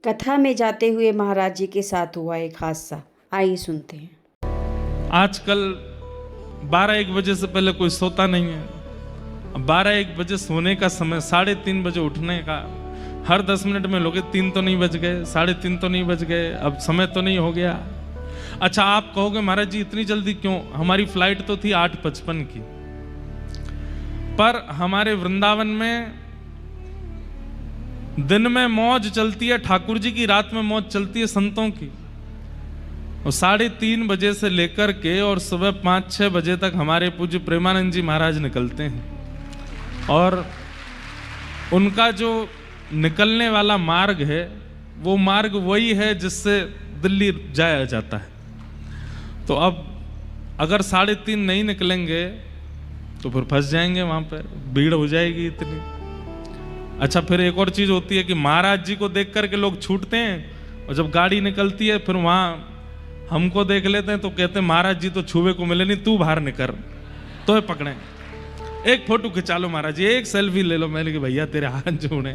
कथा में जाते हुए महाराज जी के साथ हुआ एक हादसा, आइए सुनते हैं। आजकल 12-1 बजे से पहले कोई सोता नहीं है। 12-1 बजे सोने का समय, 3:30 बजे उठने का। हर 10 मिनट में लोग 3 तो नहीं बज गए, 3:30 तो नहीं बज गए, अब समय तो नहीं हो गया। अच्छा, आप कहोगे महाराज जी इतनी जल्दी क्यों? हमारी फ्लाइट तो थी 8:55 की, पर हमारे वृंदावन में दिन में मौज चलती है ठाकुर जी की, रात में मौज चलती है संतों की। और 3:30 बजे से लेकर के और सुबह 5-6 बजे तक हमारे पूज्य प्रेमानंद जी महाराज निकलते हैं। और उनका जो निकलने वाला मार्ग है वो मार्ग वही है जिससे दिल्ली जाया जाता है। तो अब अगर 3:30 नहीं निकलेंगे तो फिर फंस जाएंगे, वहां पर भीड़ हो जाएगी इतनी। अच्छा, फिर एक और चीज होती है कि महाराज जी को देख करके लोग छूटते हैं, और जब गाड़ी निकलती है फिर वहां हमको देख लेते हैं तो कहते हैं महाराज जी तो छुए को मिले नहीं, तू बाहर निकल तो पकड़े, एक फोटो खिंचा लो महाराज जी, एक सेल्फी ले लो। मैंने कहा भैया तेरे हाथ जोड़े।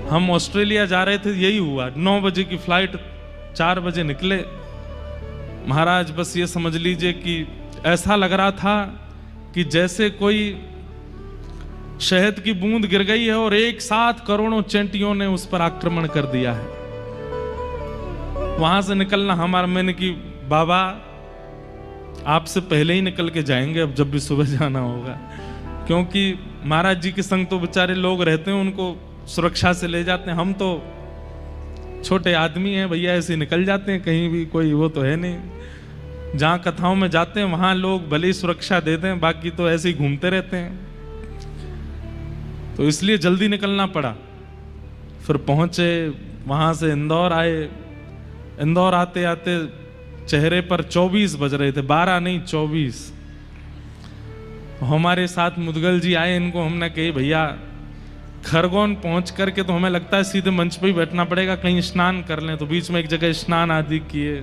हम ऑस्ट्रेलिया जा रहे थे, यही हुआ। 9 बजे की फ्लाइट, 4 बजे निकले। महाराज बस ये समझ लीजिए कि ऐसा लग रहा था कि जैसे कोई शहद की बूंद गिर गई है और एक साथ करोड़ों चेंटियों ने उस पर आक्रमण कर दिया है। वहां से निकलना हमारा, मैंने कि बाबा आपसे पहले ही निकल के जाएंगे अब जब भी सुबह जाना होगा, क्योंकि महाराज जी के संग तो बेचारे लोग रहते हैं, उनको सुरक्षा से ले जाते हैं। हम तो छोटे आदमी हैं भैया, ऐसे निकल जाते हैं, कहीं भी कोई वो तो है नहीं। जहां कथाओं में जाते हैं वहां लोग भले ही सुरक्षा देते हैं, बाकी तो ऐसे ही घूमते रहते हैं। तो इसलिए जल्दी निकलना पड़ा। फिर पहुंचे, वहां से इंदौर आए। इंदौर आते आते चेहरे पर 24 बज रहे थे, 12 नहीं 24। हमारे साथ मुदगल जी आए, इनको हमने कही भैया खरगोन पहुंच करके तो हमें लगता है सीधे मंच पे ही बैठना पड़ेगा, कहीं स्नान कर लें। तो बीच में एक जगह स्नान आदि किए।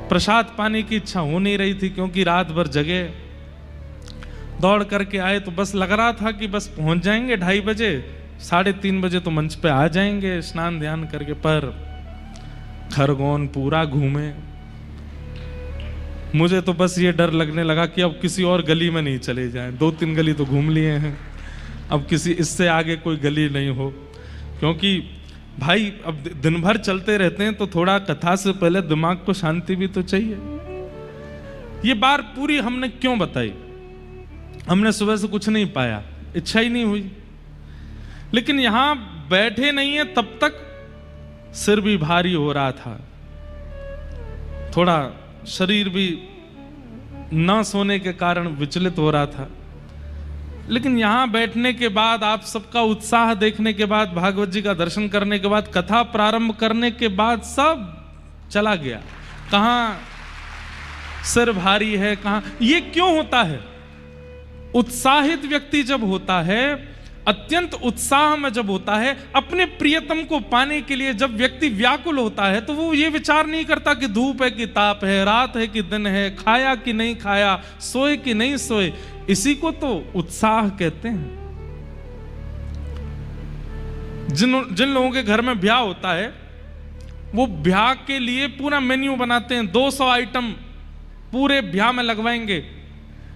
प्रसाद पाने की इच्छा हो नहीं रही थी क्योंकि रात भर जगे। दौड़ करके आए तो बस लग रहा था कि बस पहुंच जाएंगे 2:30 बजे, 3:30 बजे तो मंच पे आ जाएंगे स्नान ध्यान करके। पर खरगोन पूरा घूमे। मुझे तो बस ये डर लगने लगा कि अब किसी और गली में नहीं चले जाएं। 2-3 गली तो घूम लिए हैं, अब किसी इससे आगे कोई गली नहीं हो, क्योंकि भाई अब दिन भर चलते रहते हैं तो थोड़ा कथा से पहले दिमाग को शांति भी तो चाहिए। ये बात पूरी हमने क्यों बताई? हमने सुबह से कुछ नहीं पाया, इच्छा ही नहीं हुई, लेकिन यहां बैठे नहीं है तब तक सिर भी भारी हो रहा था, थोड़ा शरीर भी ना सोने के कारण विचलित हो रहा था। लेकिन यहां बैठने के बाद, आप सबका उत्साह देखने के बाद, भागवत जी का दर्शन करने के बाद, कथा प्रारंभ करने के बाद सब चला गया। कहां सिर भारी है, कहां। ये क्यों होता है? उत्साहित व्यक्ति जब होता है, अत्यंत उत्साह में जब होता है, अपने प्रियतम को पाने के लिए जब व्यक्ति व्याकुल होता है, तो वो ये विचार नहीं करता कि धूप है कि ताप है, रात है कि दिन है, खाया कि नहीं खाया, सोए कि नहीं सोए। इसी को तो उत्साह कहते हैं। जिन लोगों के घर में ब्याह होता है वो ब्याह के लिए पूरा मेन्यू बनाते हैं, 200 आइटम पूरे ब्याह में लगवाएंगे।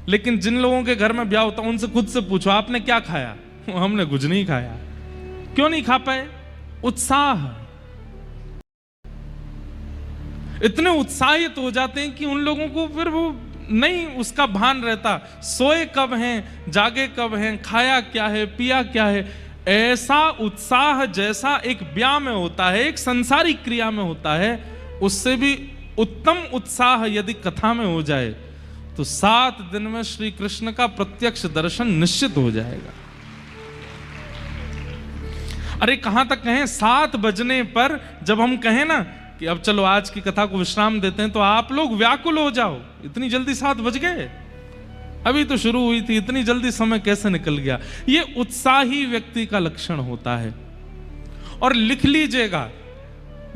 लेकिन जिन लोगों के घर में ब्याह होता है उनसे खुद से पूछो आपने क्या खाया? हमने कुछ नहीं खाया। क्यों नहीं खा पाए? उत्साह। इतने उत्साहित हो जाते हैं कि उन लोगों को फिर वो नहीं उसका भान रहता, सोए कब हैं, जागे कब हैं, खाया क्या है, पिया क्या है। ऐसा उत्साह जैसा एक ब्याह में होता है, एक संसारिक क्रिया में होता है, उससे भी उत्तम उत्साह यदि कथा में हो जाए तो 7 दिन में श्री कृष्ण का प्रत्यक्ष दर्शन निश्चित हो जाएगा। अरे कहां तक कहें, 7 बजने पर जब हम कहें ना कि अब चलो आज की कथा को विश्राम देते हैं, तो आप लोग व्याकुल हो जाओ, इतनी जल्दी 7 बज गए, अभी तो शुरू हुई थी, इतनी जल्दी समय कैसे निकल गया। ये उत्साही व्यक्ति का लक्षण होता है। और लिख लीजिएगा,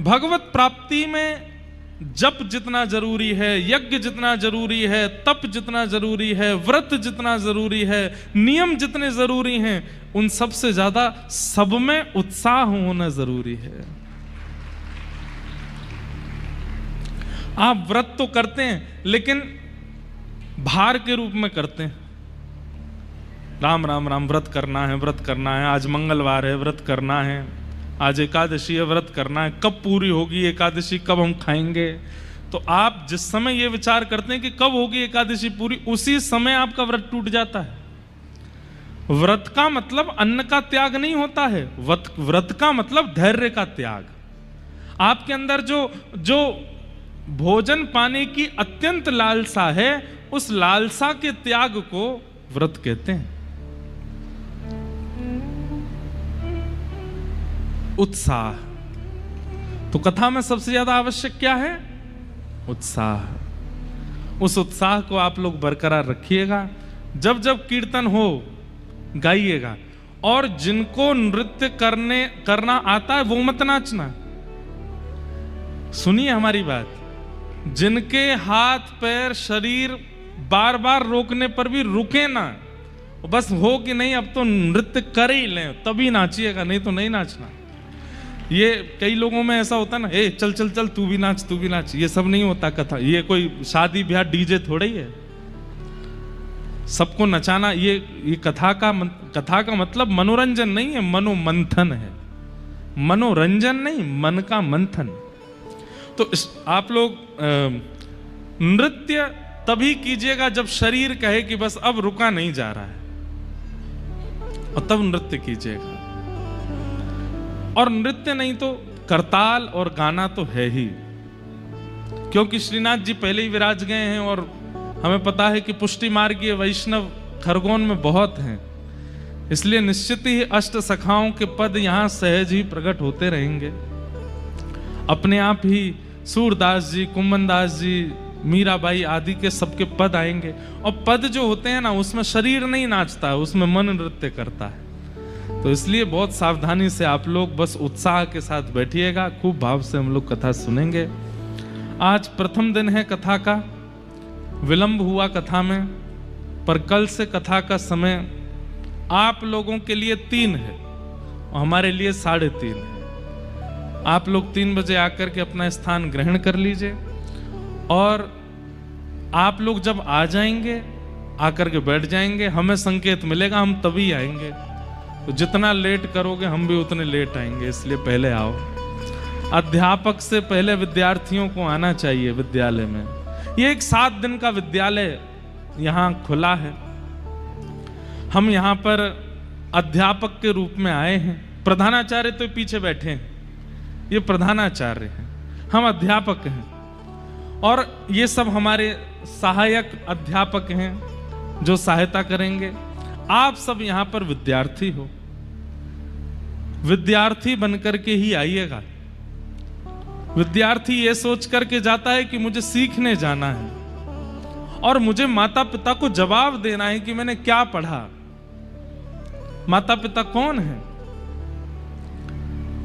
भगवत प्राप्ति में जप जितना जरूरी है, यज्ञ जितना जरूरी है, तप जितना जरूरी है, व्रत जितना जरूरी है, नियम जितने जरूरी हैं, उन सब से ज्यादा सब में उत्साह होना जरूरी है। आप व्रत तो करते हैं लेकिन भार के रूप में करते हैं। राम राम राम, व्रत करना है, व्रत करना है, आज मंगलवार है, व्रत करना है, आज एकादशी है, व्रत करना है, कब पूरी होगी एकादशी, कब हम खाएंगे। तो आप जिस समय ये विचार करते हैं कि कब होगी एकादशी पूरी, उसी समय आपका व्रत टूट जाता है। व्रत का मतलब अन्न का त्याग नहीं होता है, व्रत का मतलब धैर्य का त्याग। आपके अंदर जो भोजन पाने की अत्यंत लालसा है, उस लालसा के त्याग को व्रत कहते हैं। उत्साह, तो कथा में सबसे ज्यादा आवश्यक क्या है? उत्साह। उस उत्साह को आप लोग बरकरार रखिएगा। जब जब कीर्तन हो गाइएगा, और जिनको नृत्य करना आता है वो मत नाचना। सुनिए हमारी बात, जिनके हाथ पैर शरीर बार बार रोकने पर भी रुके ना, बस हो कि नहीं अब तो नृत्य कर ही लें तभी नाचिएगा, नहीं तो नहीं नाचना। ये कई लोगों में ऐसा होता ना, ए चल चल चल तू भी नाच, तू भी नाच। ये सब नहीं होता कथा, ये कोई शादी ब्याह डीजे थोड़ा ही है। सबको नचाना, ये कथा का मतलब मनोरंजन नहीं है, मनोमंथन है। मनोरंजन नहीं, मन का मंथन। तो आप लोग नृत्य तभी कीजिएगा जब शरीर कहे कि बस अब रुका नहीं जा रहा है, और तब नृत्य कीजिएगा। और नृत्य नहीं तो करताल और गाना तो है ही, क्योंकि श्रीनाथ जी पहले ही विराज गए हैं और हमें पता है कि पुष्टि मार्गीय वैष्णव खरगोन में बहुत हैं। इसलिए निश्चित ही अष्ट सखाओं के पद यहां सहज ही प्रकट होते रहेंगे। अपने आप ही सूरदास जी, कुम्मनदास जी, मीराबाई आदि के सबके पद आएंगे। और पद जो होते हैं ना, उसमें शरीर नहीं नाचता है, उसमें मन नृत्य करता है। तो इसलिए बहुत सावधानी से आप लोग बस उत्साह के साथ बैठिएगा। खूब भाव से हम लोग कथा सुनेंगे। आज प्रथम दिन है कथा का, विलंब हुआ कथा में, पर कल से कथा का समय आप लोगों के लिए 3 है और हमारे लिए 3:30 है। आप लोग 3 बजे आकर के अपना स्थान ग्रहण कर लीजिए, और आप लोग जब आ जाएंगे आकर के बैठ जाएंगे, हमें संकेत मिलेगा, हम तभी आएंगे। तो जितना लेट करोगे हम भी उतने लेट आएंगे, इसलिए पहले आओ। अध्यापक से पहले विद्यार्थियों को आना चाहिए विद्यालय में। ये एक 7 दिन का विद्यालय यहाँ खुला है। हम यहाँ पर अध्यापक के रूप में आए हैं। प्रधानाचार्य तो पीछे बैठे हैं, ये प्रधानाचार्य हैं, हम अध्यापक हैं, और ये सब हमारे सहायक अध्यापक हैं जो सहायता करेंगे। आप सब यहाँ पर विद्यार्थी हो, विद्यार्थी बनकर के ही आइएगा। विद्यार्थी ये सोच करके जाता है कि मुझे सीखने जाना है, और मुझे माता पिता को जवाब देना है कि मैंने क्या पढ़ा। माता पिता कौन है?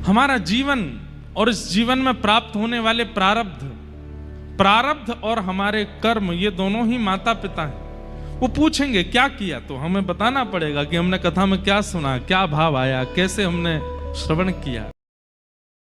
हमारा जीवन और इस जीवन में प्राप्त होने वाले प्रारब्ध और हमारे कर्म, ये दोनों ही माता पिता हैं। वो पूछेंगे क्या किया, तो हमें बताना पड़ेगा कि हमने कथा में क्या सुना, क्या भाव आया, कैसे हमने श्रवण किया।